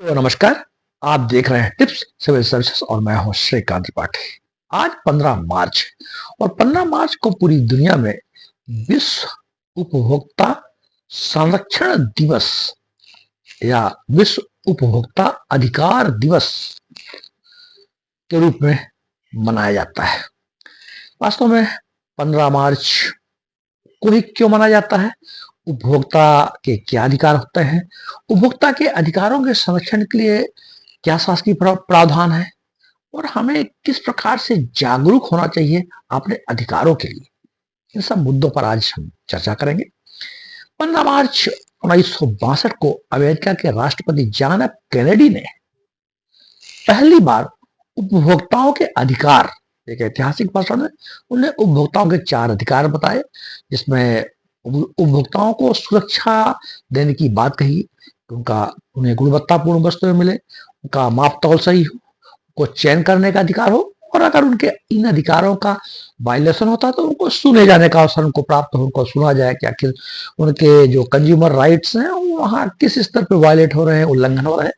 तो नमस्कार। आप देख रहे हैं टिप्स सिविल सर्विसेज और मैं हूं श्रीकांत त्रिपाठी। आज 15 मार्च और 15 मार्च को पूरी दुनिया में विश्व उपभोक्ता संरक्षण दिवस या विश्व उपभोक्ता अधिकार दिवस के रूप में मनाया जाता है। वास्तव में 15 मार्च को ही क्यों मनाया जाता है? उपभोक्ता के क्या अधिकार होते हैं? उपभोक्ता के अधिकारों के संरक्षण के लिए क्या शासकीय प्रावधान है और हमें किस प्रकार से जागरूक होना चाहिए अपने अधिकारों के लिए, इन सब मुद्दों पर आज हम चर्चा करेंगे। 15 मार्च 1962 को अमेरिका के राष्ट्रपति जॉन एफ कैनेडी ने पहली बार उपभोक्ताओं के अधिकार, एक ऐतिहासिक भाषण में उन्हें उपभोक्ताओं के 4 अधिकार बताए, जिसमें उपभोक्ताओं को सुरक्षा देने की बात कही, उन्हें गुणवत्तापूर्ण वस्तुएं मिले, उनका माप तौल सही हो, को चयन करने का अधिकार हो और अगर उनके इन अधिकारों का वायलेशन होता है तो उनको सुने जाने का अवसर उनको प्राप्त हो, उनको सुना जाए कि आखिर उनके जो कंज्यूमर राइट्स हैं वहाँ किस स्तर पर वायलेट हो रहे हैं, उल्लंघन हो रहे हैं।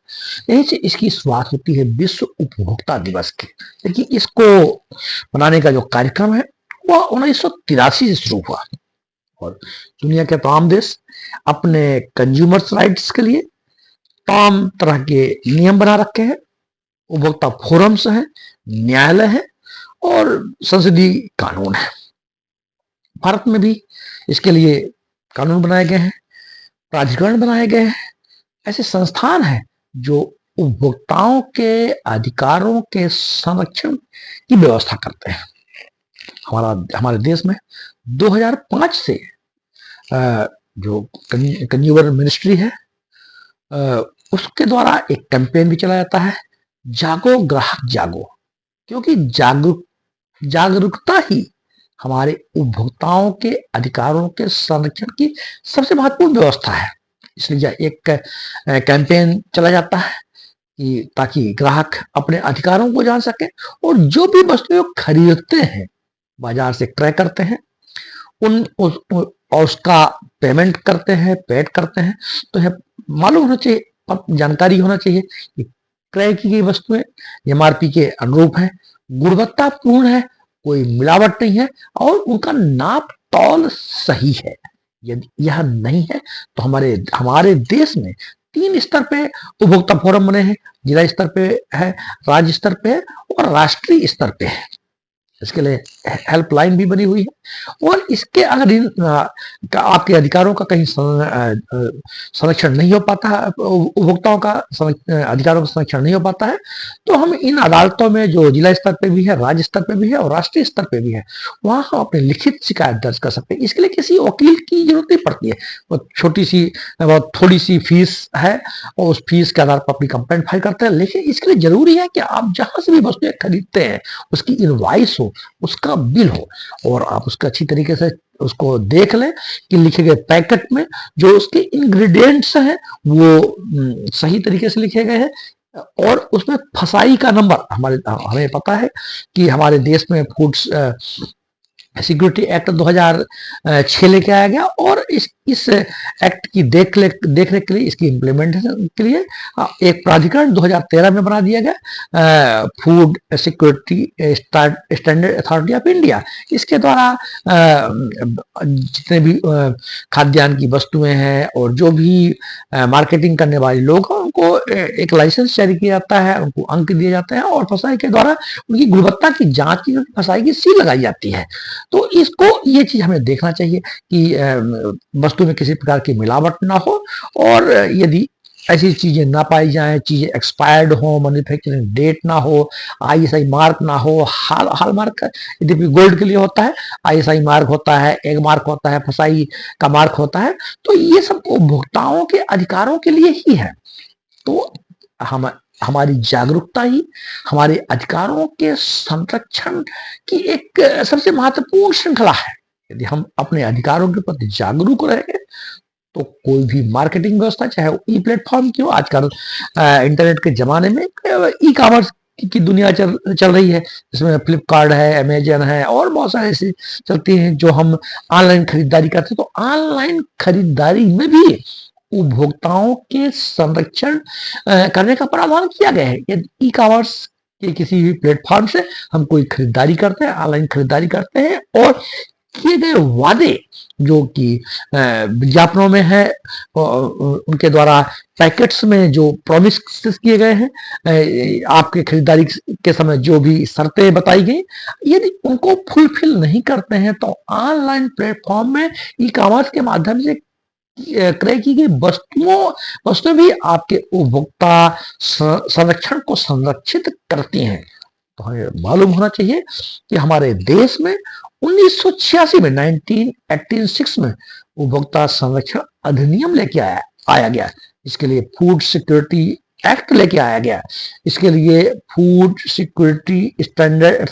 यही से इसकी शुरुआत होती है विश्व उपभोक्ता दिवस की। लेकिन इसको मनाने का जो कार्यक्रम है वह 1983 से शुरू हुआ और दुनिया के तमाम देश अपने कंज्यूमर्स राइट्स के लिए तमाम तरह के नियम बना रखे हैं। उपभोक्ता फोरम्स हैं, न्यायालय है और संसदीय कानून है। भारत में भी इसके लिए कानून बनाए गए हैं, प्राधिकरण बनाए गए हैं, ऐसे संस्थान हैं जो उपभोक्ताओं के अधिकारों के संरक्षण की व्यवस्था करते हैं। हमारे देश में 2005 से जो कंज्यूमर मिनिस्ट्री है उसके द्वारा एक कैंपेन भी चलाया जाता है, जागो ग्राहक जागो, क्योंकि जागरूकता ही हमारे उपभोक्ताओं के अधिकारों के संरक्षण की सबसे महत्वपूर्ण व्यवस्था है। इसलिए एक कैंपेन चला जाता है कि ताकि ग्राहक अपने अधिकारों को जान सके और जो भी वस्तुएं खरीदते हैं, बाजार से क्रय करते हैं, और उसका पेमेंट करते हैं, पेड करते हैं, तो यह मालूम होना चाहिए, जानकारी होना चाहिए कि क्रय की गई वस्तुएं एमआरपी के अनुरूप है, गुणवत्तापूर्ण है, कोई मिलावट नहीं है और उनका नाप तौल सही है। यदि यह नहीं है तो हमारे देश में 3 स्तर पे उपभोक्ता फोरम बने हैं, जिला स्तर पे है, राज्य स्तर पे है और राष्ट्रीय स्तर पे है। इसके लिए हेल्पलाइन भी बनी हुई है और इसके अगर आपके अधिकारों का कहीं संरक्षण नहीं हो पाता है, उपभोक्ताओं का अधिकारों का संरक्षण नहीं हो पाता है, तो हम इन अदालतों में जो जिला स्तर पे भी है, राज्य स्तर पे भी है और राष्ट्रीय स्तर पे भी है, वहां हम अपनी लिखित शिकायत दर्ज कर सकते हैं। इसके लिए किसी वकील की जरूरत नहीं पड़ती है, वो छोटी सी बहुत थोड़ी सी फीस है और उस फीस के आधार पर अपनी कंप्लेंट फाइल करते हैं। लेकिन इसके लिए जरूरी है कि आप जहां से भी वस्तुएं खरीदते हैं उसकी इनवॉइस हो, उसका बिल हो और आप उसका अच्छी तरीके से उसको देख लें कि लिखे गए पैकेट में जो उसके इंग्रेडिएंट्स हैं वो सही तरीके से लिखे गए हैं और उसमें फसाई का नंबर, हमें पता है कि हमारे देश में फूड सिक्योरिटी एक्ट 2006 लेके आया गया और इस एक्ट की देख रेख के लिए, इसकी इम्प्लीमेंटेशन के लिए एक प्राधिकरण 2013 में बना दिया गया, food security standard authority of India. इसके द्वारा जितने भी खाद्यान्न की वस्तुएं हैं और जो भी मार्केटिंग करने वाले लोग हैं उनको एक लाइसेंस जारी किया जाता है, उनको अंक दिए जाते हैं और फसाई के द्वारा उनकी गुणवत्ता की जांच की, फसाई की सील लगाई जाती है। तो इसको ये चीज हमें देखना चाहिए कि वस्तु में किसी प्रकार की मिलावट ना हो और यदि ऐसी चीजें ना पाई जाएं, चीजें एक्सपायर्ड हो, मैन्युफैक्चरिंग डेट ना हो, आईएसआई मार्क ना हो, हाल मार्क यदि गोल्ड के लिए होता है, आईएसआई मार्क होता है, एग मार्क होता है, फसाई का मार्क होता है, तो ये सब उपभोक्ताओं के अधिकारों के लिए ही है। तो हमारी जागरूकता ही हमारे अधिकारों के संरक्षण की एक सबसे महत्वपूर्ण श्रृंखला है। यदि हम अपने अधिकारों के प्रति जागरूक रहेंगे तो कोई भी मार्केटिंग व्यवस्था, चाहे वो ई प्लेटफॉर्म की हो, आजकल इंटरनेट के जमाने में ई कॉमर्स की दुनिया चल रही है, जिसमें फ्लिपकार्ट है, अमेजन है और बहुत सारे ऐसे चलती हैं जो हम ऑनलाइन खरीदारी करते हैं। तो ऑनलाइन खरीदारी में भी उपभोक्ताओं के संरक्षण करने का प्रावधान किया गया है। यदि ई कॉमर्स के किसी भी प्लेटफॉर्म से हम कोई खरीदारी करते हैं, ऑनलाइन खरीदारी करते हैं और किए गए वादे जो कि विज्ञापनों में है, उनके द्वारा पैकेट्स में जो प्रॉमिस किए गए हैं, आपके खरीदारी के समय जो भी शर्तें बताई गई, यदि उनको फुलफिल नहीं करते हैं तो ऑनलाइन प्लेटफॉर्म में ई कॉमर्स के माध्यम से क्रय की गई वस्तुएं भी आपके उपभोक्ता संरक्षण को संरक्षित करती हैं। तो हमें मालूम होना चाहिए कि हमारे देश में 1986 में 1986 में उपभोक्ता संरक्षण अधिनियम लेके आया गया। इसके लिए फूड सिक्योरिटी एक्ट लेके आया गया। इसके लिए फूड सिक्योरिटी स्टैंडर्ड